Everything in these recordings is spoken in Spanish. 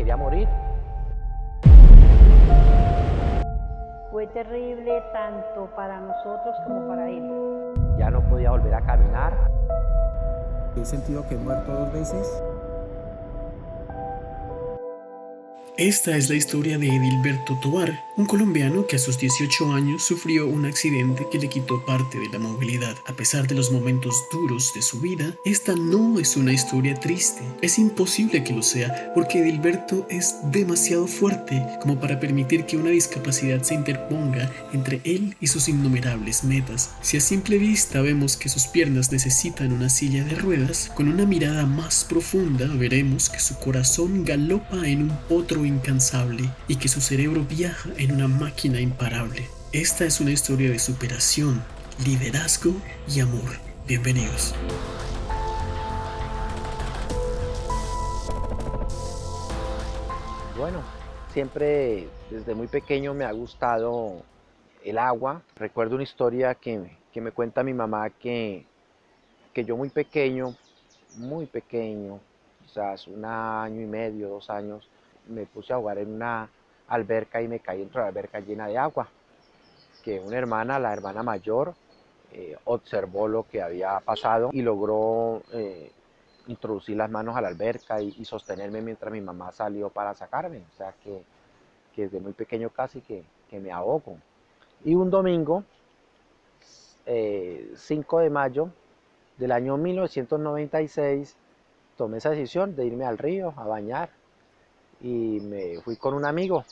quería morir. Fue terrible tanto para nosotros como para él. Ya no podía volver a caminar. He sentido que he muerto 2 veces. Esta es la historia de Edilberto Tovar, un colombiano que a sus 18 años sufrió un accidente que le quitó parte de la movilidad. A pesar de los momentos duros de su vida, esta no es una historia triste. Es imposible que lo sea, porque Edilberto es demasiado fuerte como para permitir que una discapacidad se interponga entre él y sus innumerables metas. Si a simple vista vemos que sus piernas necesitan una silla de ruedas, con una mirada más profunda veremos que su corazón galopa en un potro incansable y que su cerebro viaja en una máquina imparable. Esta es una historia de superación, liderazgo y amor. Bienvenidos. Bueno, siempre desde muy pequeño me ha gustado el agua. Recuerdo una historia que me cuenta mi mamá que yo muy pequeño, quizás 1 año y medio, 2 años, me puse a jugar en una alberca y me caí dentro de la alberca llena de agua. Que una hermana, la hermana mayor, observó lo que había pasado y logró introducir las manos a la alberca y sostenerme mientras mi mamá salió para sacarme. O sea que desde muy pequeño casi que me ahogo. Y un domingo, 5 de mayo del año 1996, tomé esa decisión de irme al río a bañar y me fui con un amigo.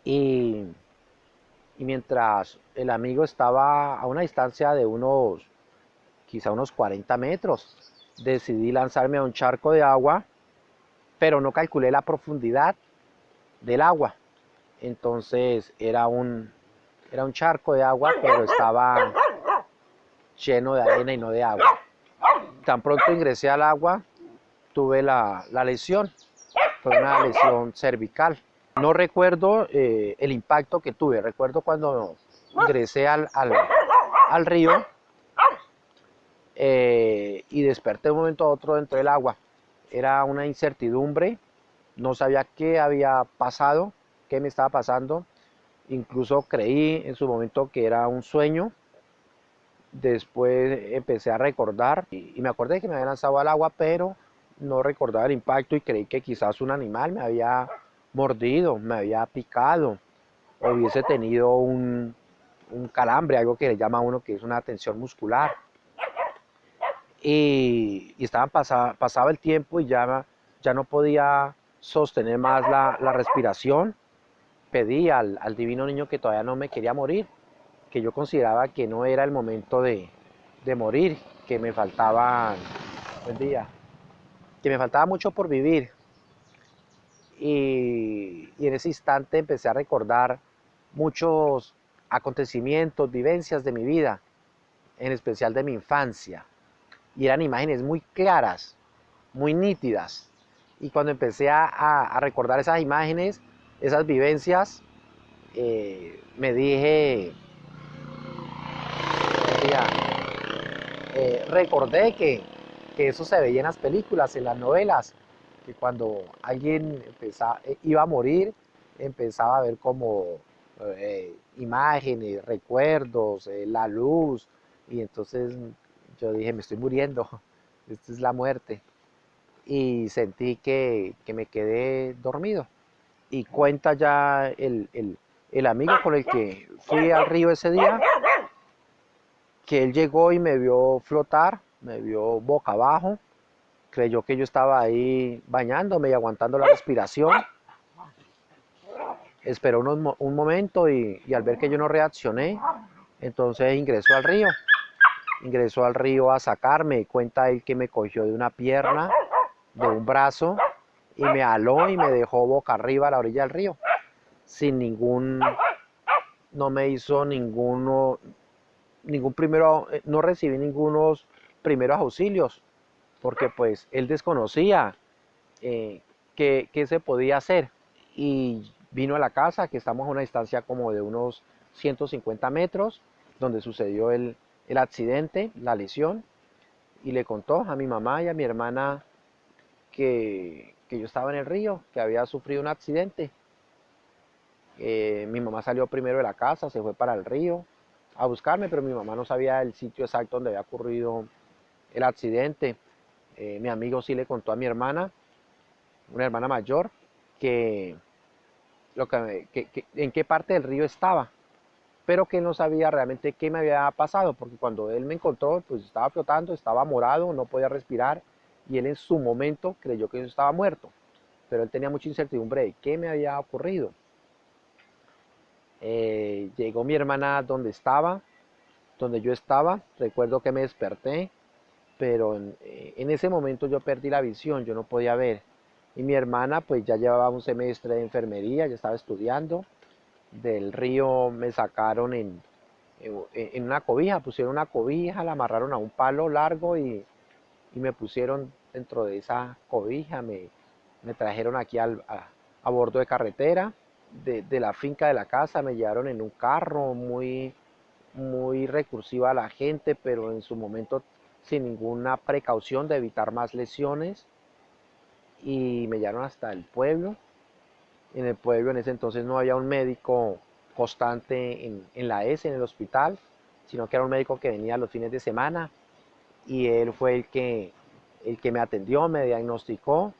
Y, y mientras el amigo estaba a una distancia de quizá unos 40 metros, decidí lanzarme a un charco de agua, pero no calculé la profundidad del agua. Entonces era un charco de agua, pero estaba lleno de arena y no de agua. Tan pronto ingresé al agua, tuve la lesión. Fue una lesión cervical. No recuerdo el impacto que tuve. Recuerdo cuando ingresé al río y desperté de un momento a otro dentro del agua. Era una incertidumbre. No sabía qué había pasado, qué me estaba pasando. Incluso creí en su momento que era un sueño. Después empecé a recordar y me acordé que me había lanzado al agua, pero no recordaba el impacto y creí que quizás un animal me había mordido, me había picado, o hubiese tenido un calambre, algo que le llama a uno que es una tensión muscular. Y pasaba el tiempo y ya no podía sostener más la respiración. Pedí al divino niño que todavía no me quería morir, que yo consideraba que no era el momento de morir, que me faltaba, buen día, que me faltaba mucho por vivir. Y en ese instante empecé a recordar muchos acontecimientos, vivencias de mi vida, en especial de mi infancia. Y eran imágenes muy claras, muy nítidas. Y cuando empecé a recordar esas imágenes, esas vivencias, me dije, recordé que eso se veía en las películas, en las novelas, que cuando alguien iba a morir, empezaba a ver como imágenes, recuerdos, la luz, y entonces yo dije, me estoy muriendo, esta es la muerte, y sentí que me quedé dormido. Y cuenta ya el amigo con el que fui al río ese día, que él llegó y me vio flotar, me vio boca abajo, creyó que yo estaba ahí bañándome y aguantando la respiración. Esperó un momento y al ver que yo no reaccioné, entonces ingresó al río a sacarme. Cuenta él que me cogió de una pierna, de un brazo, y me aló y me dejó boca arriba a la orilla del río, no me hizo no recibí ningunos primeros auxilios, porque pues él desconocía qué se podía hacer. Y vino a la casa, que estamos a una distancia como de unos 150 metros, donde sucedió el accidente, la lesión, y le contó a mi mamá y a mi hermana que que yo estaba en el río, que había sufrido un accidente. Mi mamá salió primero de la casa, se fue para el río a buscarme, pero mi mamá no sabía el sitio exacto donde había ocurrido el accidente. Mi amigo sí le contó a mi hermana, una hermana mayor, que, en qué parte del río estaba, pero que él no sabía realmente qué me había pasado, porque cuando él me encontró, pues estaba flotando, estaba morado, no podía respirar, y él en su momento creyó que yo estaba muerto, pero él tenía mucha incertidumbre de qué me había ocurrido. Llegó mi hermana donde yo estaba, recuerdo que me desperté, pero en ese momento yo perdí la visión, yo no podía ver. Y mi hermana pues ya llevaba un semestre de enfermería, ya estaba estudiando. Del río me sacaron en una cobija, pusieron una cobija, la amarraron a un palo largo y me pusieron dentro de esa cobija, me trajeron aquí a bordo de carretera, de la finca de la casa, me llevaron en un carro muy recursiva a la gente, pero en su momento sin ninguna precaución de evitar más lesiones, y me llevaron hasta el pueblo. En el pueblo en ese entonces no había un médico constante en la S, en el hospital, sino que era un médico que venía los fines de semana, y él fue el que me atendió, me diagnosticó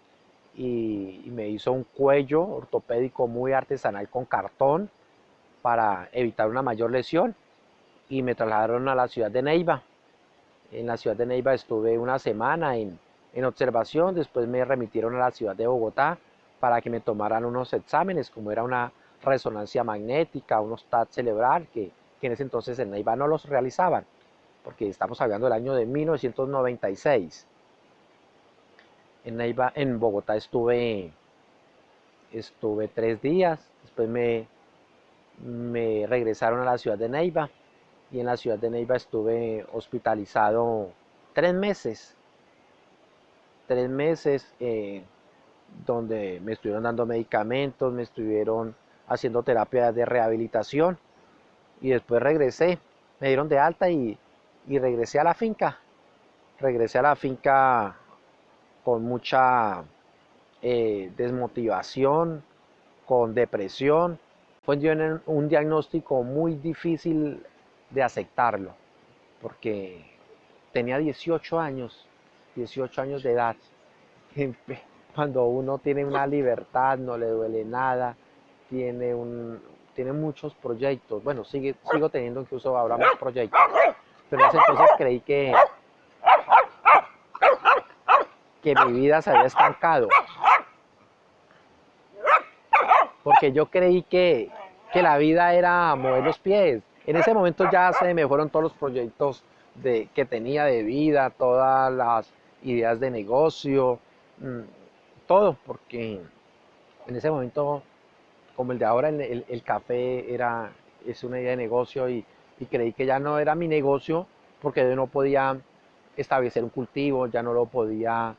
y me hizo un cuello ortopédico muy artesanal con cartón para evitar una mayor lesión, y me trasladaron a la ciudad de Neiva. En la ciudad de Neiva estuve una semana en observación, después me remitieron a la ciudad de Bogotá para que me tomaran unos exámenes, como era una resonancia magnética, unos TAC cerebral, que en ese entonces en Neiva no los realizaban, porque estamos hablando del año de 1996. En Neiva, en Bogotá estuve 3 días, después me regresaron a la ciudad de Neiva, y en la ciudad de Neiva estuve hospitalizado 3 meses. 3 meses donde me estuvieron dando medicamentos, me estuvieron haciendo terapia de rehabilitación, y después regresé, me dieron de alta y regresé a la finca. Regresé a la finca con mucha desmotivación, con depresión. Fue un diagnóstico muy difícil de aceptarlo, porque tenía 18 años de edad. Cuando uno tiene una libertad, no le duele nada, tiene, tiene muchos proyectos. Bueno, sigo teniendo incluso ahora más proyectos, pero en ese entonces creí que mi vida se había estancado, porque yo creí que la vida era mover los pies. En ese momento ya se me fueron todos los proyectos que tenía de vida, todas las ideas de negocio, todo, porque en ese momento, como el de ahora, el café es una idea de negocio, y creí que ya no era mi negocio, porque yo no podía establecer un cultivo, ya no lo podía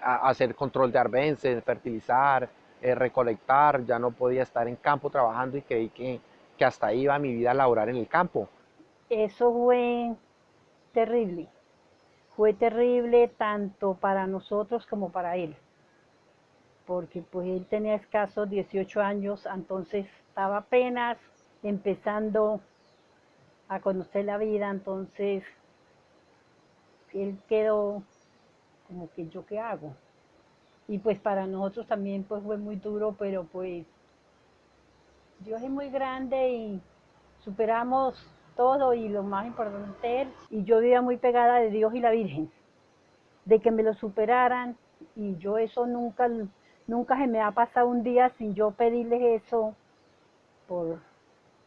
hacer control de arbences, fertilizar, recolectar, ya no podía estar en campo trabajando, y creí que hasta ahí iba mi vida laboral en el campo. Eso terrible. Fue terrible tanto para nosotros como para él, porque pues él tenía escasos 18 años, entonces estaba apenas empezando a conocer la vida, entonces él quedó como que yo qué hago. Y pues para nosotros también pues fue muy duro, pero pues Dios es muy grande y superamos todo, y lo más importante él. Y yo vivía muy pegada de Dios y la Virgen, de que me lo superaran, y yo eso nunca se me ha pasado un día sin yo pedirles eso por,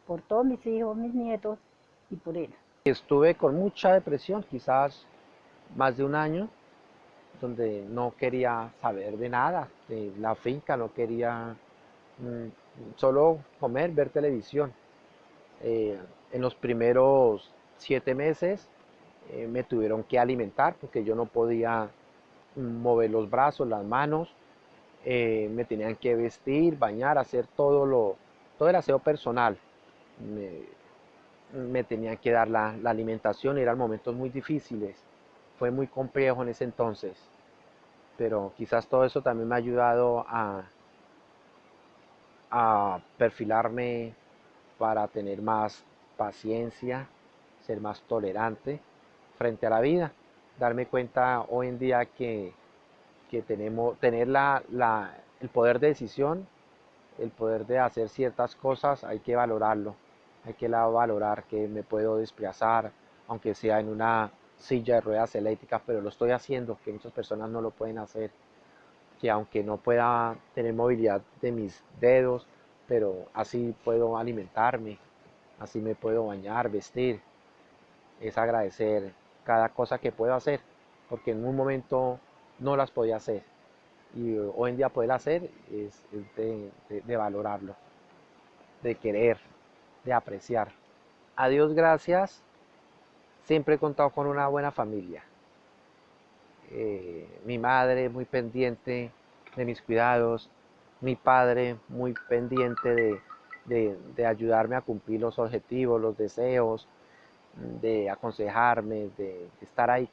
por todos mis hijos, mis nietos y por él. Estuve con mucha depresión, quizás más de un año, donde no quería saber de nada, de la finca, no quería solo comer, ver televisión. En los primeros 7 meses me tuvieron que alimentar, porque yo no podía mover los brazos, las manos, me tenían que vestir, bañar, hacer todo el aseo personal. Me tenían que dar la alimentación, y eran momentos muy difíciles, fue muy complejo en ese entonces. pero quizás todo eso también me ha ayudado a perfilarme para tener más paciencia, ser más tolerante frente a la vida, darme cuenta hoy en día que tener el poder de decisión, el poder de hacer ciertas cosas, hay que valorarlo, hay que valorar que me puedo desplazar, aunque sea en una silla de ruedas eléctricas, pero lo estoy haciendo, que muchas personas no lo pueden hacer, que aunque no pueda tener movilidad de mis dedos, pero así puedo alimentarme, así me puedo bañar, vestir, es agradecer cada cosa que puedo hacer, porque en un momento no las podía hacer y hoy en día poder hacer es de valorarlo, de querer, de apreciar. A Dios gracias, siempre he contado con una buena familia. Mi madre muy pendiente de mis cuidados, mi padre muy pendiente de ayudarme a cumplir los objetivos, los deseos, de aconsejarme, de estar ahí,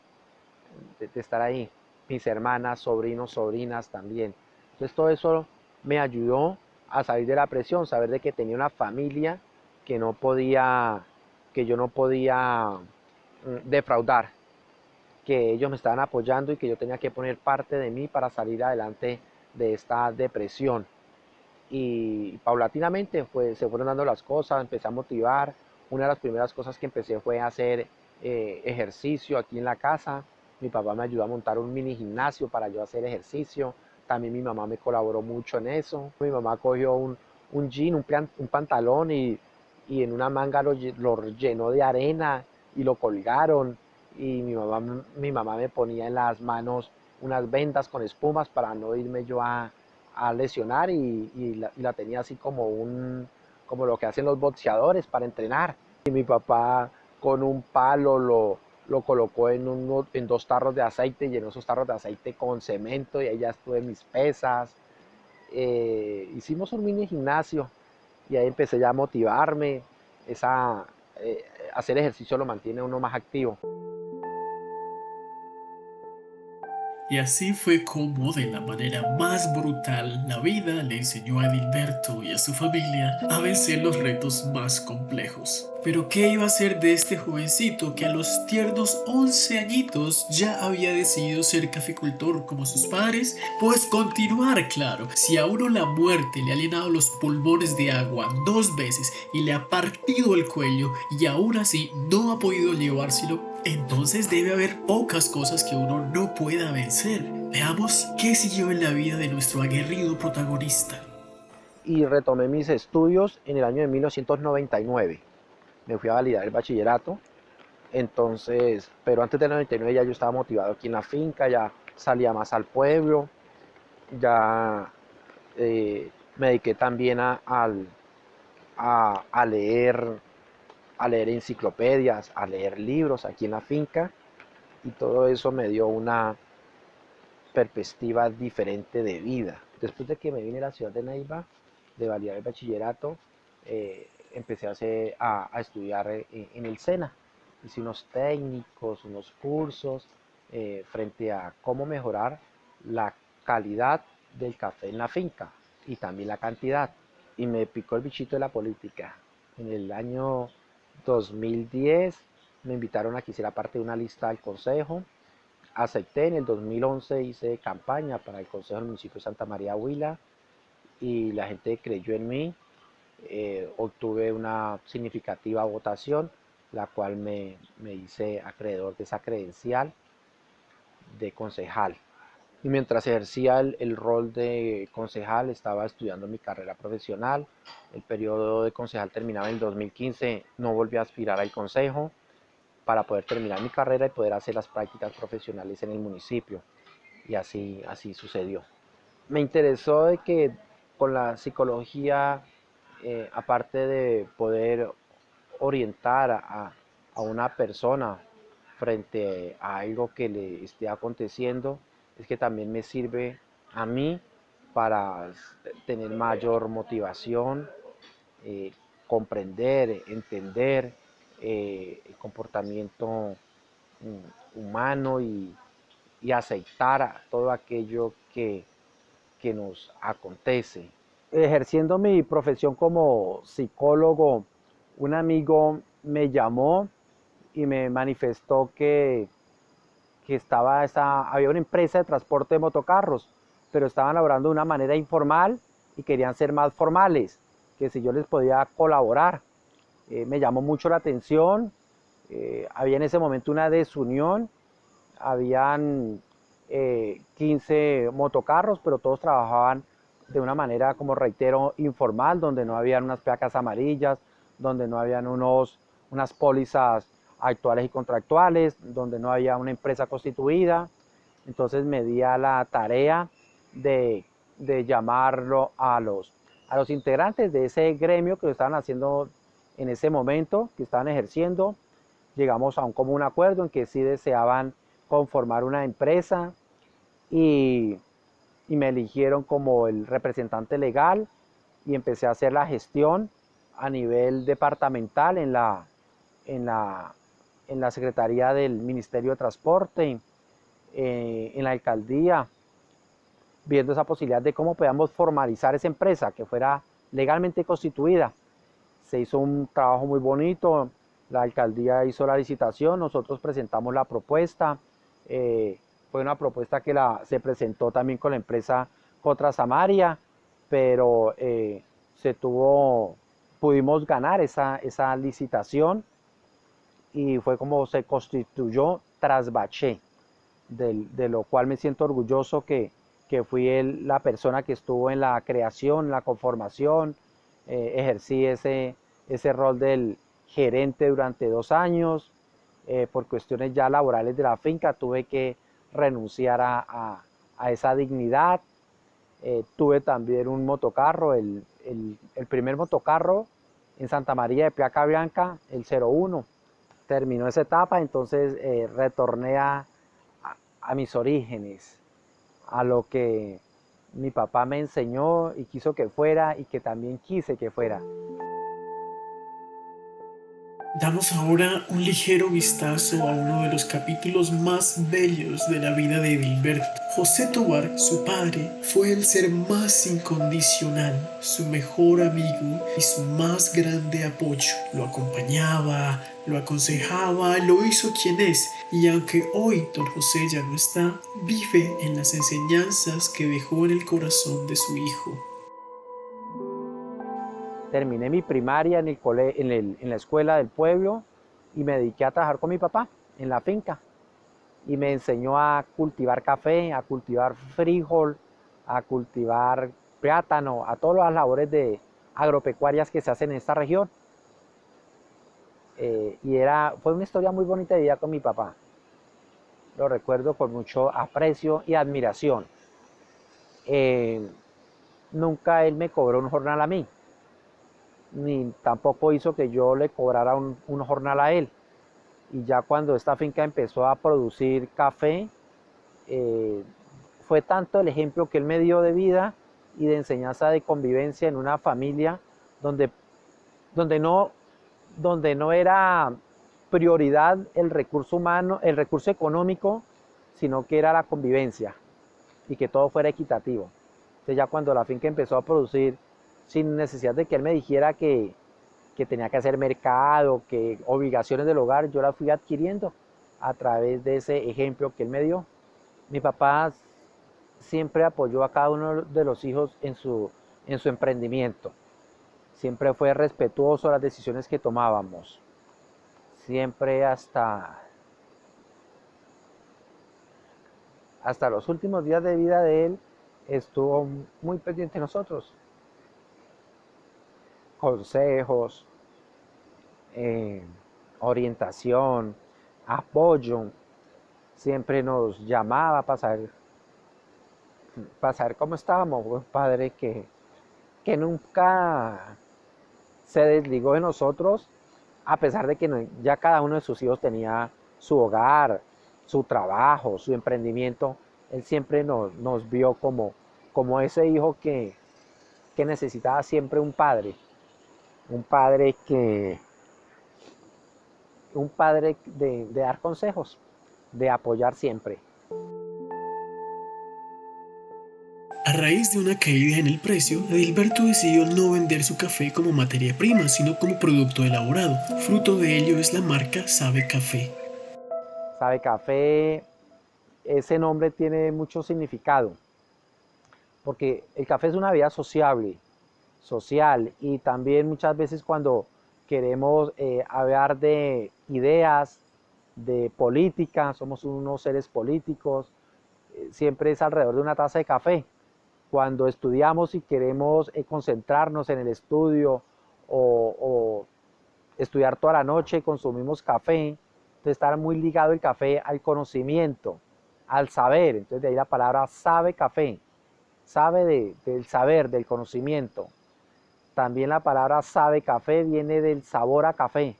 de estar ahí. Mis hermanas, sobrinos, sobrinas también. Entonces todo eso me ayudó a salir de la presión, saber de que tenía una familia que no podía, que yo no podía defraudar, que ellos me estaban apoyando y que yo tenía que poner parte de mí para salir adelante de esta depresión. Y paulatinamente se fueron dando las cosas, empecé a motivar. Una de las primeras cosas que empecé fue a hacer ejercicio aquí en la casa. Mi papá me ayudó a montar un mini gimnasio para yo hacer ejercicio. También mi mamá me colaboró mucho en eso. Mi mamá cogió un jean, un pantalón y en una manga lo llenó de arena y lo colgaron. Y mi mamá me ponía en las manos unas vendas con espumas para no irme yo a lesionar y la tenía así como lo que hacen los boxeadores para entrenar. Y mi papá con un palo lo colocó en 2 tarros de aceite, llenó esos tarros de aceite con cemento y ahí ya estuve mis pesas. Hicimos un mini gimnasio y ahí empecé ya a motivarme. Hacer ejercicio lo mantiene uno más activo. Y así fue como, de la manera más brutal, la vida le enseñó a Edilberto y a su familia a vencer los retos más complejos. Pero ¿qué iba a hacer de este jovencito que a los tiernos 11 añitos ya había decidido ser caficultor como sus padres? Pues continuar, claro. Si a uno la muerte le ha llenado los pulmones de agua 2 veces y le ha partido el cuello y aún así no ha podido llevárselo, entonces debe haber pocas cosas que uno no pueda vencer. Veamos qué siguió en la vida de nuestro aguerrido protagonista. Y retomé mis estudios en el año de 1999. Me fui a validar el bachillerato. Entonces, pero antes del 99 ya yo estaba motivado aquí en la finca, ya salía más al pueblo, ya me dediqué también a leer, a leer enciclopedias, a leer libros aquí en la finca y todo eso me dio una perspectiva diferente de vida. Después de que me vine a la ciudad de Neiva, de validar el bachillerato, empecé a estudiar en el SENA. Hice unos técnicos, unos cursos frente a cómo mejorar la calidad del café en la finca y también la cantidad. Y me picó el bichito de la política. En el año 2010 me invitaron a que hiciera parte de una lista del consejo. Acepté. En el 2011 hice campaña para el consejo del municipio de Santa María Huila y la gente creyó en mí. Obtuve una significativa votación, la cual me hice acreedor de esa credencial de concejal. Y mientras ejercía el rol de concejal, estaba estudiando mi carrera profesional. El periodo de concejal terminaba en el 2015, no volví a aspirar al consejo para poder terminar mi carrera y poder hacer las prácticas profesionales en el municipio. Y así sucedió. Me interesó de que con la psicología, aparte de poder orientar a una persona frente a algo que le esté aconteciendo, es que también me sirve a mí para tener mayor motivación, comprender, entender el comportamiento humano y aceitar todo aquello que nos acontece. Ejerciendo mi profesión como psicólogo, un amigo me llamó y me manifestó que había una empresa de transporte de motocarros, pero estaban laborando de una manera informal y querían ser más formales, que si yo les podía colaborar. Me llamó mucho la atención. Había en ese momento una desunión, habían 15 motocarros, pero todos trabajaban de una manera, como reitero, informal, donde no habían unas placas amarillas, donde no habían unas pólizas actuales y contractuales, donde no había una empresa constituida. Entonces me di a la tarea de llamarlo a los integrantes de ese gremio que lo estaban haciendo en ese momento, que estaban ejerciendo. Llegamos a un común acuerdo en que sí deseaban conformar una empresa y me eligieron como el representante legal y empecé a hacer la gestión a nivel departamental en la Secretaría del Ministerio de Transporte, en la alcaldía, viendo esa posibilidad de cómo podíamos formalizar esa empresa, que fuera legalmente constituida. Se hizo un trabajo muy bonito, la alcaldía hizo la licitación, nosotros presentamos la propuesta, fue una propuesta que se presentó también con la empresa Cotra Samaria, pero pudimos ganar esa licitación y fue como se constituyó Trasbaché, de lo cual me siento orgulloso que fui la persona que estuvo en la creación, la conformación, ejercí ese rol del gerente durante 2 años. Por cuestiones ya laborales de la finca tuve que renunciar a esa dignidad. Tuve también un motocarro, el primer motocarro en Santa María de Placa Blanca, el 01. Terminó esa etapa, entonces retorné a mis orígenes, a lo que mi papá me enseñó y quiso que fuera y que también quise que fuera. Damos ahora un ligero vistazo a uno de los capítulos más bellos de la vida de Edilberto. José Tovar, su padre, fue el ser más incondicional, su mejor amigo y su más grande apoyo. Lo acompañaba, lo aconsejaba, lo hizo quien es, y aunque hoy don José ya no está, vive en las enseñanzas que dejó en el corazón de su hijo. Terminé mi primaria en la escuela del pueblo y me dediqué a trabajar con mi papá en la finca. Y me enseñó a cultivar café, a cultivar frijol, a cultivar plátano, a todas las labores agropecuarias que se hacen en esta región. Fue una historia muy bonita de vida con mi papá. Lo recuerdo con mucho aprecio y admiración. Nunca él me cobró un jornal a mí, ni tampoco hizo que yo le cobrara un jornal a él. Y ya cuando esta finca empezó a producir café, fue tanto el ejemplo que él me dio de vida y de enseñanza de convivencia en una familia donde no era prioridad el recurso humano, el recurso económico, sino que era la convivencia y que todo fuera equitativo. Entonces ya cuando la finca empezó a producir, sin necesidad de que él me dijera que tenía que hacer mercado, que obligaciones del hogar, yo las fui adquiriendo a través de ese ejemplo que él me dio. Mi papá siempre apoyó a cada uno de los hijos en su emprendimiento. Siempre fue respetuoso de las decisiones que tomábamos. Siempre hasta los últimos días de vida de él estuvo muy pendiente de nosotros. Consejos, orientación, apoyo. Siempre nos llamaba para saber cómo estábamos. Un padre que nunca se desligó de nosotros, a pesar de que ya cada uno de sus hijos tenía su hogar, su trabajo, su emprendimiento. Él siempre nos vio como ese hijo que necesitaba siempre un padre de dar consejos, de apoyar siempre. A raíz de una caída en el precio, Edilberto decidió no vender su café como materia prima, sino como producto elaborado. Fruto de ello es la marca Sabe Café. Sabe Café, ese nombre tiene mucho significado, porque el café es una bebida sociable, social, y también muchas veces cuando queremos hablar de ideas, de política, somos unos seres políticos, siempre es alrededor de una taza de café. Cuando estudiamos y queremos concentrarnos en el estudio o estudiar toda la noche, consumimos café, entonces está muy ligado el café al conocimiento, al saber, entonces de ahí la palabra sabe café, sabe del saber, del conocimiento. También la palabra sabe café viene del sabor a café.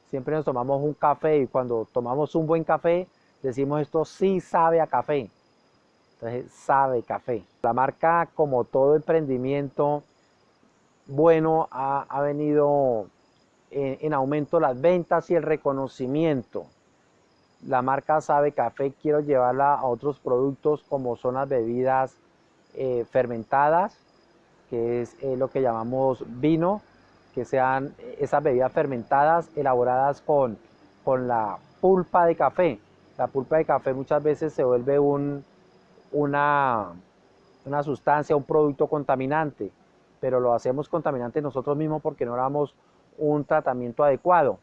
Siempre nos tomamos un café y cuando tomamos un buen café decimos esto sí sabe a café. Entonces sabe café. La marca, como todo emprendimiento bueno, ha venido en aumento las ventas y el reconocimiento. La marca Sabe Café quiero llevarla a otros productos como son las bebidas fermentadas, que es lo que llamamos vino, que sean esas bebidas fermentadas elaboradas con la pulpa de café. La pulpa de café muchas veces se vuelve una sustancia, un producto contaminante, pero lo hacemos contaminante nosotros mismos porque no damos un tratamiento adecuado.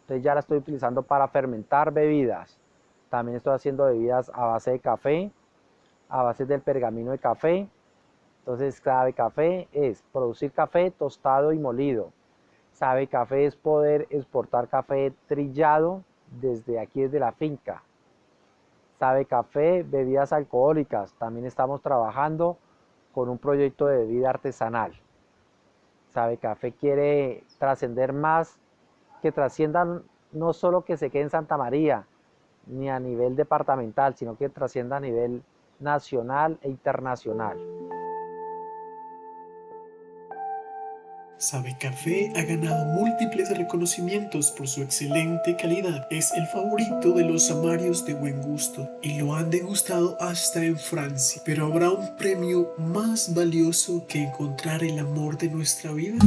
Entonces ya la estoy utilizando para fermentar bebidas. También estoy haciendo bebidas a base de café, a base del pergamino de café. Entonces Sabe Café es producir café tostado y molido. Sabe Café es poder exportar café trillado desde aquí, desde la finca. Sabe Café, bebidas alcohólicas. También estamos trabajando con un proyecto de bebida artesanal. Sabe Café quiere trascender más, que trascienda no solo que se quede en Santa María, ni a nivel departamental, sino que trascienda a nivel nacional e internacional. Sabe Café ha ganado múltiples reconocimientos por su excelente calidad. Es el favorito de los samarios de buen gusto y lo han degustado hasta en Francia. Pero ¿habrá un premio más valioso que encontrar el amor de nuestra vida?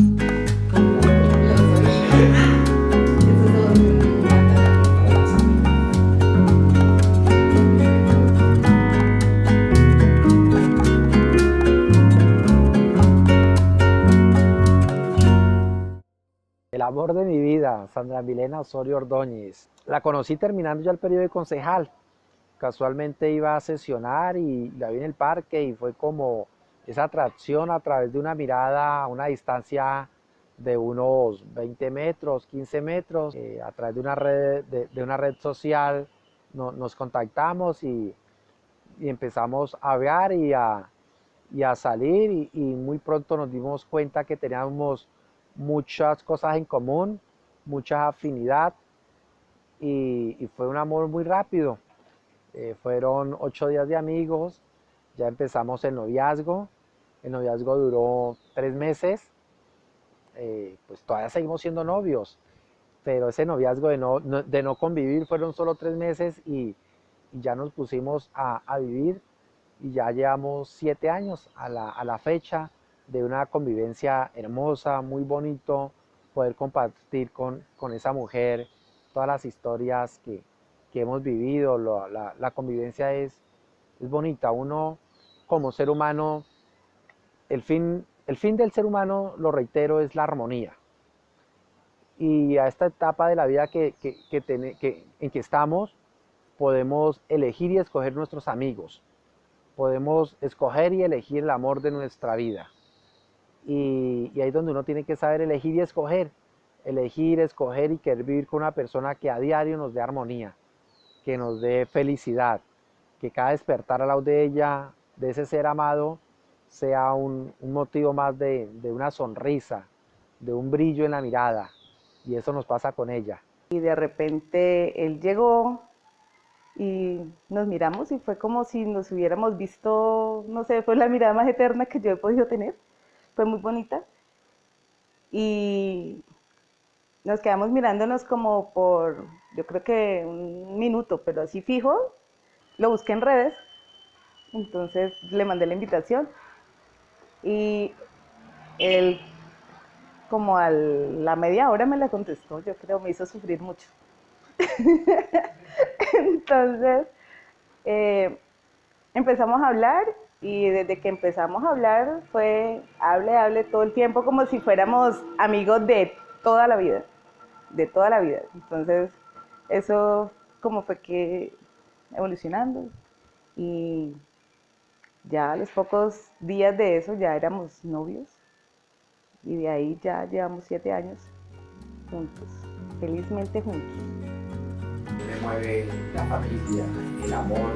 El amor de mi vida, Sandra Milena Osorio Ordóñez. La conocí terminando ya el periodo de concejal. Casualmente iba a sesionar y la vi en el parque y fue como esa atracción a través de una mirada a una distancia de unos 20 metros, 15 metros. A través de una red social nos contactamos y empezamos a hablar y a salir y muy pronto nos dimos cuenta que teníamos muchas cosas en común, mucha afinidad y fue un amor muy rápido. Fueron 8 días de amigos, ya empezamos el noviazgo duró 3 meses, pues todavía seguimos siendo novios, pero ese noviazgo de no convivir fueron solo 3 meses y ya nos pusimos a vivir y ya llevamos 7 años a la fecha de una convivencia hermosa, muy bonito, poder compartir con esa mujer todas las historias que hemos vivido. La convivencia es bonita. Uno como ser humano, el fin del ser humano, lo reitero, es la armonía. Y a esta etapa de la vida en que estamos, podemos elegir y escoger nuestros amigos. Podemos escoger y elegir el amor de nuestra vida. Y ahí es donde uno tiene que saber elegir y escoger. Elegir, escoger y querer vivir con una persona que a diario nos dé armonía, que nos dé felicidad, que cada despertar al lado de ella, de ese ser amado, sea un motivo más de una sonrisa, de un brillo en la mirada. Y eso nos pasa con ella. Y de repente él llegó y nos miramos y fue como si nos hubiéramos visto, no sé, fue la mirada más eterna que yo he podido tener. Fue muy bonita y nos quedamos mirándonos como por, yo creo que un minuto, pero así fijo. Lo busqué en redes, entonces le mandé la invitación Y él como a la media hora me la contestó, yo creo, me hizo sufrir mucho. Entonces, empezamos a hablar y desde que empezamos a hablar fue hable todo el tiempo como si fuéramos amigos de toda la vida, de toda la vida. Entonces, eso como fue que evolucionando y ya a los pocos días de eso ya éramos novios y de ahí ya llevamos 7 años juntos, felizmente juntos. Me mueve la familia, el amor.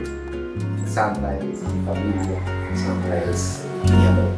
Sandra es mi familia, Sandra es mi amor.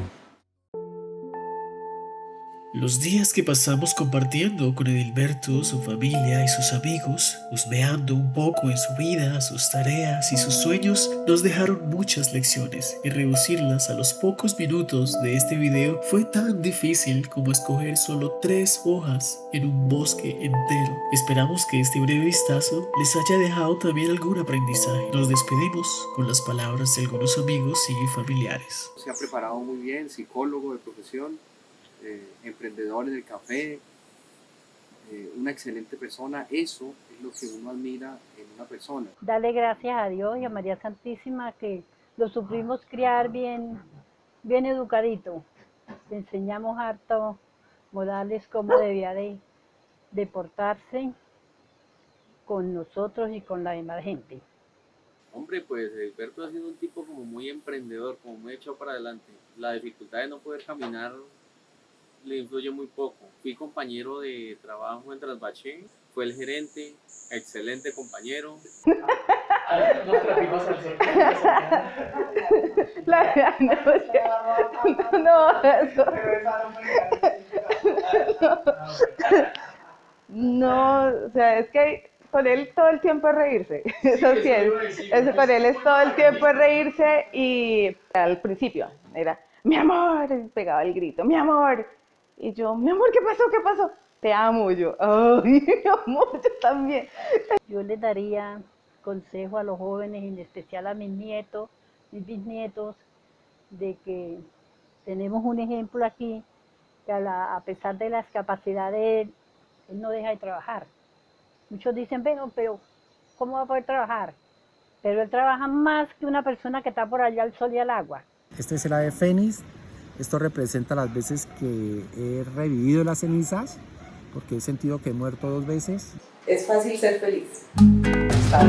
Los días que pasamos compartiendo con Edilberto, su familia y sus amigos, husmeando un poco en su vida, sus tareas y sus sueños, nos dejaron muchas lecciones y reducirlas a los pocos minutos de este video fue tan difícil como escoger solo 3 hojas en un bosque entero. Esperamos que este breve vistazo les haya dejado también algún aprendizaje. Nos despedimos con las palabras de algunos amigos y familiares. Se ha preparado muy bien, psicólogo de profesión, emprendedor en el café, una excelente persona. Eso es lo que uno admira en una persona. Dale gracias a Dios y a María Santísima que lo supimos criar bien educadito. Le enseñamos harto modales cómo debía de portarse con nosotros y con la demás gente. Hombre, pues Edilberto ha sido un tipo como muy emprendedor, como muy echado para adelante. La dificultad de no poder caminar le influye muy poco. Fui compañero de trabajo en Trasbaché, fue el gerente, excelente compañero. No, o sea, es que con él todo el tiempo es reírse, eso sí es, con él es todo el tiempo es reírse y al principio era, mi amor, y pegaba el grito, mi amor, y yo, mi amor, ¿qué pasó? ¿Qué pasó? Te amo, y yo, ay, mi amor, yo también. Yo les daría consejo a los jóvenes, en especial a mis nietos, mis bisnietos, de que tenemos un ejemplo aquí, que a pesar de las capacidades, él no deja de trabajar. Muchos dicen, pero ¿cómo va a poder trabajar? Pero él trabaja más que una persona que está por allá al sol y al agua. Este es el ave fénix. Esto representa las veces que he revivido las cenizas, porque he sentido que he muerto 2 veces. Es fácil ser feliz. Está